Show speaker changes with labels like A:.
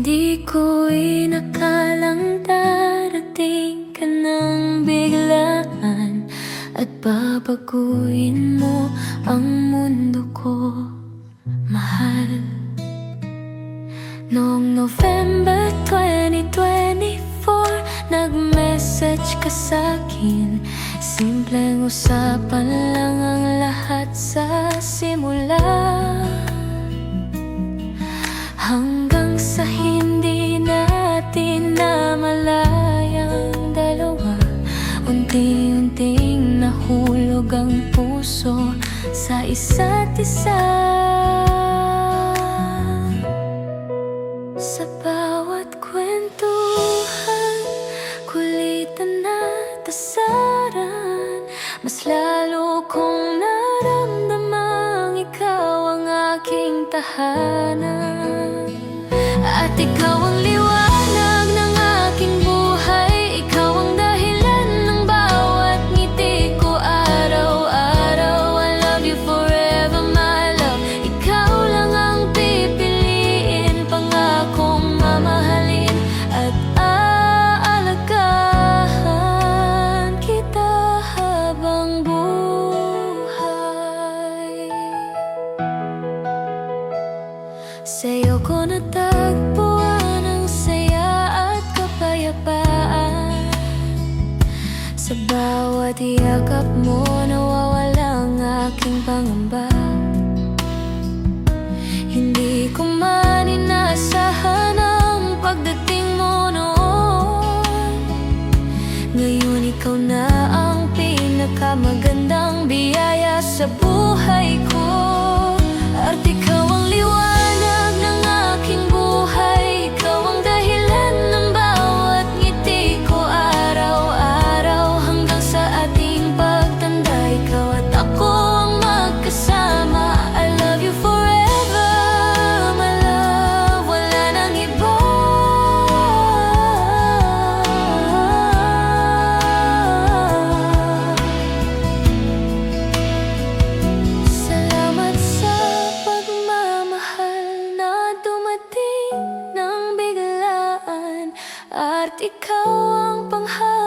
A: Hindi ko inakalang darating ka ng biglaan at babaguhin mo ang mundo ko, mahal. Noong November 2024, nag-message ka sa'kin. Simpleng usapan lang ang lahat sa simula, hanggang sa hindi natin namalayang dalawa. Unti-unting nahulog ang puso sa isa't isa. Sa bawat kwentuhan, kulitan at asaran, mas lalo kong naramdamang ikaw ang aking tahanan. At ikaw ang liwanag ng aking buhay, ikaw ang dahilan ng bawat ngiti ko araw-araw. I love you forever, my love. Ikaw lang ang pipiliin, pangakong mamahalin at aalagaan kita habang buhay. Sa'yo ko natagpuan ang saya at kapayapaan. Sa bawat yakap mo, nawawala ang aking pangamba. Hindi ko man inaasahan ang pagdating mo noon. Ngayon ikaw na ang pinakamagandang biyaya sa buhay ko. At ikaw ang liwanag ng aking buhay, ikaw ang dahilan ng bawat ngiti ko araw-araw. Hanggang sa ating pagtanda, ikaw at ako ang magkasama. I love you forever, my love. Wala nang iba. Salamat sa pagmamahal na dumating ng biglaan, at ikaw ang panghahalo